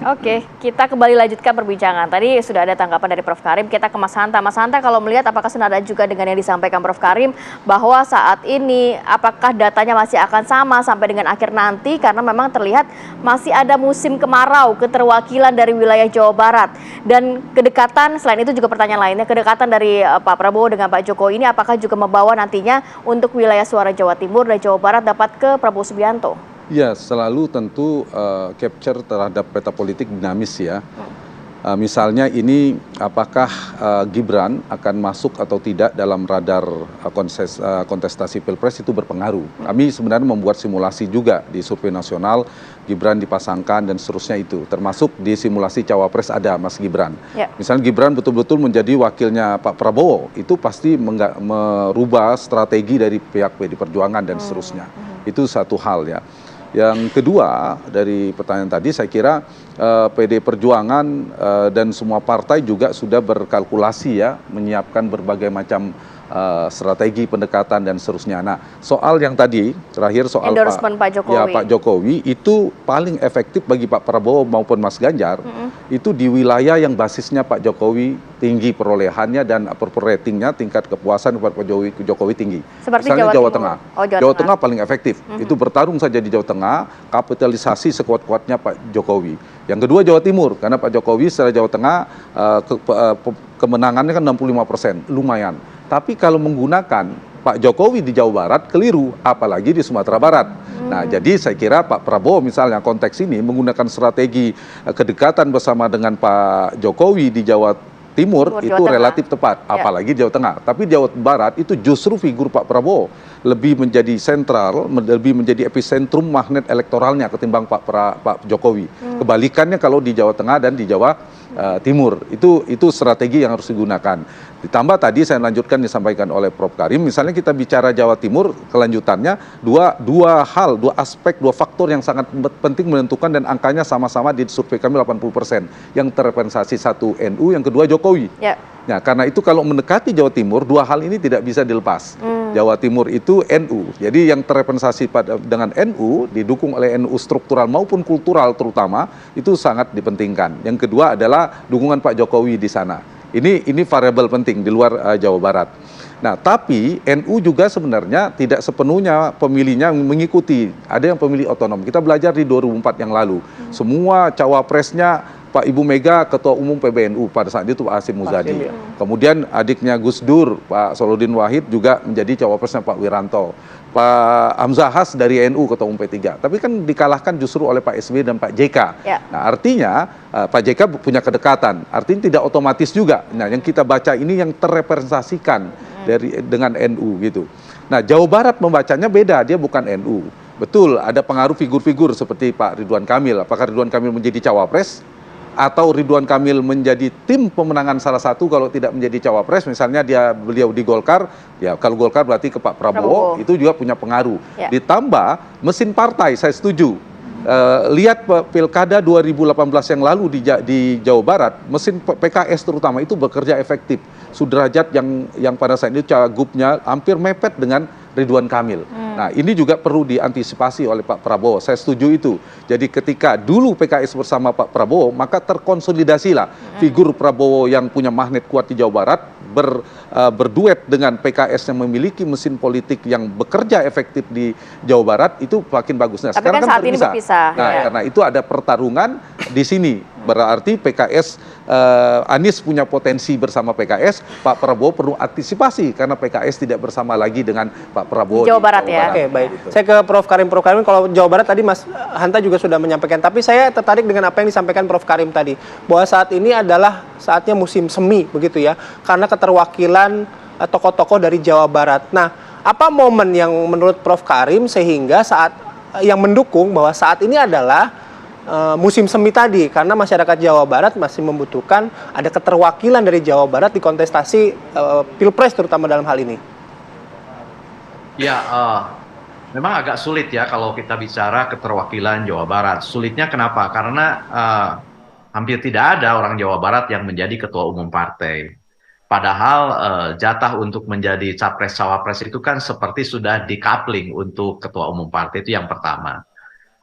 Oke, kita kembali lanjutkan perbincangan. Tadi sudah ada tanggapan dari Prof. Karim, kita ke Mas Hanta. Mas Hanta, kalau melihat apakah senada juga dengan yang disampaikan Prof. Karim bahwa saat ini apakah datanya masih akan sama sampai dengan akhir nanti karena memang terlihat masih ada musim kemarau, keterwakilan dari wilayah Jawa Barat dan kedekatan, selain itu juga pertanyaan lainnya, kedekatan dari Pak Prabowo dengan Pak Jokowi ini apakah juga membawa nantinya untuk wilayah suara Jawa Timur dan Jawa Barat dapat ke Prabowo Subianto? Ya, selalu tentu capture terhadap peta politik dinamis ya. Misalnya ini apakah Gibran akan masuk atau tidak dalam radar kontestasi Pilpres itu berpengaruh. Kami sebenarnya membuat simulasi juga di survei nasional, Gibran dipasangkan dan seterusnya itu. Termasuk di simulasi Cawapres ada Mas Gibran. Ya. Misalnya Gibran betul-betul menjadi wakilnya Pak Prabowo, itu pasti merubah strategi dari pihak PD Perjuangan dan seterusnya. Itu satu hal ya. Yang kedua dari pertanyaan tadi saya kira PD Perjuangan dan semua partai juga sudah berkalkulasi ya menyiapkan berbagai macam strategi pendekatan dan seterusnya. Nah, soal yang tadi terakhir soal Pak Jokowi. Ya, Pak Jokowi itu paling efektif bagi Pak Prabowo maupun Mas Ganjar itu di wilayah yang basisnya Pak Jokowi tinggi perolehannya dan approval ratingnya, tingkat kepuasan Pak Jokowi tinggi. Seperti misalnya Jawa Tengah. Jawa Tengah paling efektif. Itu bertarung saja di Jawa Tengah, kapitalisasi sekuat-kuatnya Pak Jokowi. Yang kedua Jawa Timur, karena Pak Jokowi secara Jawa Tengah kemenangannya kan 65%, lumayan. Tapi kalau menggunakan Pak Jokowi di Jawa Barat keliru, apalagi di Sumatera Barat. Nah, jadi saya kira Pak Prabowo misalnya konteks ini menggunakan strategi kedekatan bersama dengan Pak Jokowi di Jawa Timur itu relatif tepat, apalagi Jawa Tengah. Tapi Jawa Barat itu justru figur Pak Prabowo lebih menjadi sentral, lebih menjadi epicentrum magnet elektoralnya ketimbang Pak Jokowi. Kebalikannya kalau di Jawa Tengah dan di Jawa Timur, itu strategi yang harus digunakan. Ditambah tadi saya lanjutkan disampaikan oleh Prof. Karim, misalnya kita bicara Jawa Timur, kelanjutannya dua aspek, dua faktor yang sangat penting menentukan dan angkanya sama-sama di survei kami 80%. Yang terrepresentasi satu NU, yang kedua Jokowi. Ya. Nah, karena itu kalau mendekati Jawa Timur, dua hal ini tidak bisa dilepas. Jawa Timur itu NU, jadi yang terrepresentasi dengan NU, didukung oleh NU struktural maupun kultural terutama, itu sangat dipentingkan. Yang kedua adalah dukungan Pak Jokowi di sana. Ini variabel penting di luar Jawa Barat. Nah, tapi NU juga sebenarnya tidak sepenuhnya pemilihnya mengikuti. Ada yang pemilih otonom. Kita belajar di 2004 yang lalu. Semua cawapresnya Pak Ibu Mega, Ketua Umum PBNU pada saat itu Pak Hasyim Muzadi. Kemudian adiknya Gus Dur, Pak Solahuddin Wahid juga menjadi cawapresnya Pak Wiranto. Pak Hamzah Has dari NU Ketua Umum P3. Tapi kan dikalahkan justru oleh Pak SBY dan Pak JK. Ya. Nah, artinya Pak JK punya kedekatan. Artinya tidak otomatis juga. Nah, yang kita baca ini yang terrepresentasikan dengan NU gitu. Nah, Jawa Barat membacanya beda, dia bukan NU. Betul, ada pengaruh figur-figur seperti Pak Ridwan Kamil. Apakah Ridwan Kamil menjadi cawapres? Atau Ridwan Kamil menjadi tim pemenangan salah satu kalau tidak menjadi cawapres, misalnya beliau di Golkar, ya kalau Golkar berarti ke Pak Prabowo, itu juga punya pengaruh. Ya. Ditambah mesin partai, saya setuju. Lihat Pilkada 2018 yang lalu di Jawa Barat, mesin PKS terutama itu bekerja efektif. Sudrajat yang pada saat itu cagupnya hampir mepet dengan Ridwan Kamil. Nah, ini juga perlu diantisipasi oleh Pak Prabowo. Saya setuju itu. Jadi ketika dulu PKS bersama Pak Prabowo, maka terkonsolidasilah figur Prabowo yang punya magnet kuat di Jawa Barat berduet dengan PKS yang memiliki mesin politik yang bekerja efektif di Jawa Barat, itu makin bagus. Nah, sekarang kan saat ini berpisah. Nah, karena itu ada pertarungan di sini. Berarti PKS, Anies punya potensi bersama PKS, Pak Prabowo perlu antisipasi karena PKS tidak bersama lagi dengan Pak Prabowo di Jawa Barat ya. Oke, baik. Saya ke Prof. Karim. Prof. Karim, kalau Jawa Barat tadi Mas Hanta juga sudah menyampaikan, tapi saya tertarik dengan apa yang disampaikan Prof. Karim tadi, bahwa saat ini adalah saatnya musim semi begitu ya, karena keterwakilan tokoh-tokoh dari Jawa Barat. Nah, apa momen yang menurut Prof. Karim sehingga saat yang mendukung bahwa saat ini adalah musim semi tadi, karena masyarakat Jawa Barat masih membutuhkan ada keterwakilan dari Jawa Barat di kontestasi Pilpres terutama dalam hal ini? Ya, memang agak sulit ya kalau kita bicara keterwakilan Jawa Barat. Sulitnya kenapa? Karena hampir tidak ada orang Jawa Barat yang menjadi ketua umum partai. Padahal jatah untuk menjadi capres-cawapres itu kan seperti sudah di-coupling untuk ketua umum partai, itu yang pertama.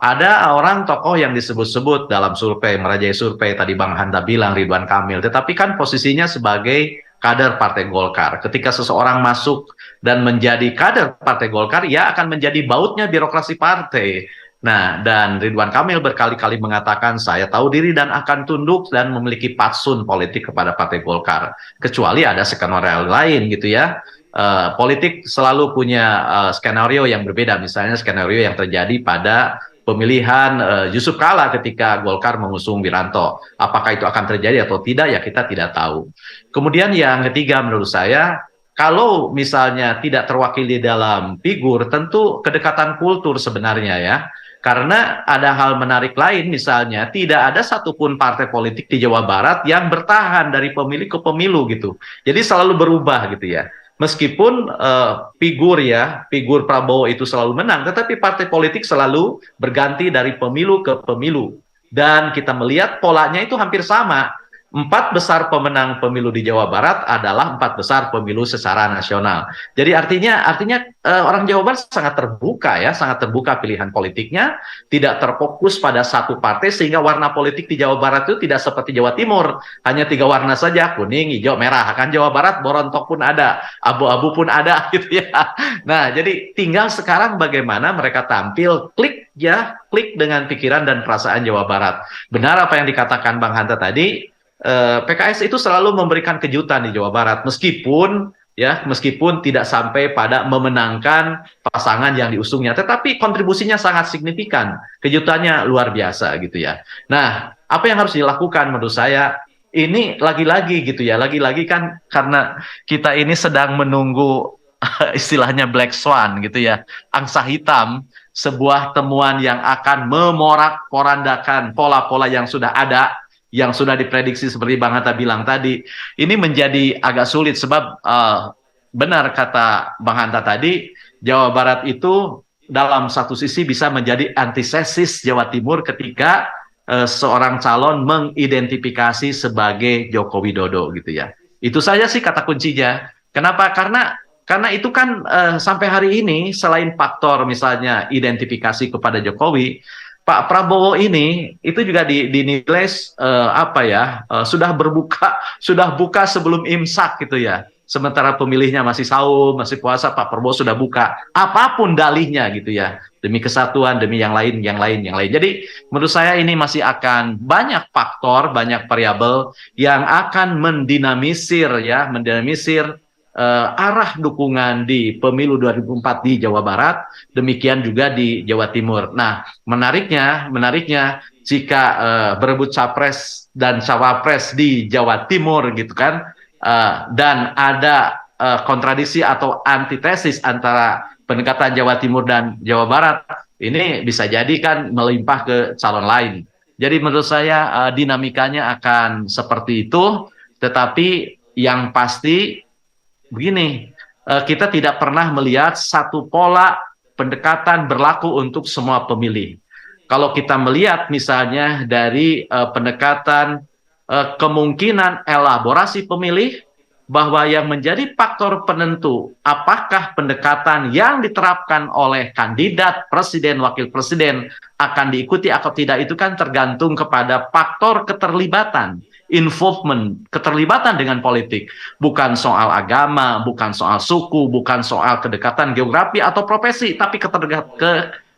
ada orang tokoh yang disebut-sebut dalam survei, merajai survei, tadi Bang Hanta bilang Ridwan Kamil, tetapi kan posisinya sebagai kader Partai Golkar. Ketika seseorang masuk dan menjadi kader Partai Golkar, ia akan menjadi bautnya birokrasi partai. Nah, dan Ridwan Kamil berkali-kali mengatakan, saya tahu diri dan akan tunduk dan memiliki patsun politik kepada Partai Golkar. Kecuali ada skenario lain gitu ya. Politik selalu punya skenario yang berbeda. Misalnya skenario yang terjadi pada pemilihan Yusuf Kala ketika Golkar mengusung Wiranto. Apakah itu akan terjadi atau tidak, ya kita tidak tahu. Kemudian yang ketiga menurut saya, kalau misalnya tidak terwakili dalam figur, tentu kedekatan kultur sebenarnya ya. Karena ada hal menarik lain, misalnya tidak ada satupun partai politik di Jawa Barat yang bertahan dari pemilu ke pemilu gitu. Jadi selalu berubah gitu ya. Meskipun figur Prabowo itu selalu menang, tetapi partai politik selalu berganti dari pemilu ke pemilu. Dan kita melihat polanya itu hampir sama. 4 besar pemenang pemilu di Jawa Barat adalah 4 besar pemilu secara nasional. Jadi artinya orang Jawa Barat sangat terbuka ya, sangat terbuka pilihan politiknya, tidak terfokus pada satu partai sehingga warna politik di Jawa Barat itu tidak seperti Jawa Timur, hanya 3 warna saja, kuning, hijau, merah. Kan Jawa Barat borontok pun ada, abu-abu pun ada gitu ya. Nah, jadi tinggal sekarang bagaimana mereka tampil klik dengan pikiran dan perasaan Jawa Barat. Benar apa yang dikatakan Bang Hanta tadi. PKS itu selalu memberikan kejutan di Jawa Barat meskipun tidak sampai pada memenangkan pasangan yang diusungnya, tetapi kontribusinya sangat signifikan, kejutannya luar biasa gitu ya. Nah, apa yang harus dilakukan menurut saya ini lagi-lagi gitu ya, lagi-lagi kan karena kita ini sedang menunggu istilahnya black swan gitu ya, angsa hitam, sebuah temuan yang akan memorak-porandakan pola-pola yang sudah ada, yang sudah diprediksi seperti Bang Hatta bilang tadi. Ini menjadi agak sulit sebab benar kata Bang Hanta tadi, Jawa Barat itu dalam satu sisi bisa menjadi antithesis Jawa Timur ketika seorang calon mengidentifikasi sebagai Joko Widodo gitu ya. Itu saja sih kata kuncinya. Kenapa? Karena itu kan sampai hari ini selain faktor misalnya identifikasi kepada Jokowi, Pak Prabowo ini itu juga dinilai sudah buka sebelum imsak gitu ya. Sementara pemilihnya masih saum, masih puasa, Pak Prabowo sudah buka. Apapun dalihnya gitu ya. Demi kesatuan, demi yang lain. Jadi menurut saya ini masih akan banyak faktor, banyak variabel yang akan mendinamisir arah dukungan di pemilu 2004 di Jawa Barat, demikian juga di Jawa Timur. Nah, menariknya jika berebut capres dan cawapres di Jawa Timur gitu kan, dan ada kontradiksi atau antitesis antara pendekatan Jawa Timur dan Jawa Barat, ini bisa jadi kan melimpah ke calon lain. Jadi menurut saya dinamikanya akan seperti itu, tetapi yang pasti begini, kita tidak pernah melihat satu pola pendekatan berlaku untuk semua pemilih. Kalau kita melihat misalnya dari pendekatan kemungkinan elaborasi pemilih, bahwa yang menjadi faktor penentu apakah pendekatan yang diterapkan oleh kandidat presiden, wakil presiden akan diikuti atau tidak, itu kan tergantung kepada faktor keterlibatan, involvement, keterlibatan dengan politik. Bukan soal agama, bukan soal suku, bukan soal kedekatan geografi atau profesi, tapi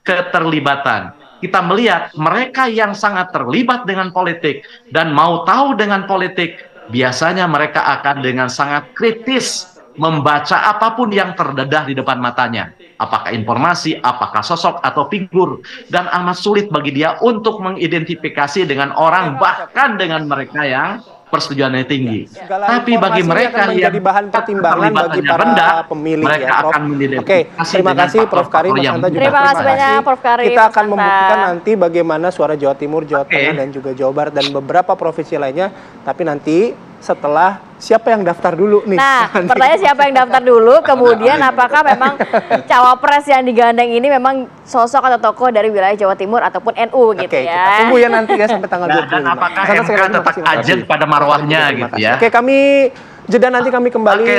keterlibatan. Kita melihat mereka yang sangat terlibat dengan politik dan mau tahu dengan politik, biasanya mereka akan dengan sangat kritis membaca apapun yang terdedah di depan matanya. Apakah informasi, apakah sosok atau figur. Dan amat sulit bagi dia untuk mengidentifikasi dengan orang, bahkan dengan mereka yang persetujuannya tinggi. Tapi bagi mereka yang menjadi bahan pertimbangan bagi para rendah, pemilih mereka ya, Prof. akan mengidentifikasi. Oke, terima kasih Prof. Karim, Mas Hanta juga terima kasih banyak Prof. Karim. Kita akan Mas Hanta. membuktikan nanti bagaimana suara Jawa Timur, Jawa Tengah, dan juga Jawa Barat dan beberapa provinsi lainnya. Tapi nanti setelah siapa yang daftar dulu nih? Nah, pertanyaan siapa yang daftar dulu, kemudian apakah memang cawapres yang digandeng ini memang sosok atau tokoh dari wilayah Jawa Timur ataupun NU gitu Oke, ya. kita tunggu ya nanti ya sampai tanggal 25. Dan apakah MK tetap ajen pada marwahnya gitu ya. Oke, kami jeda, nanti kami kembali Oke.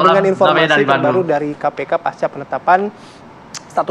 dengan informasi Dari Bandung. terbaru dari KPK pasca penetapan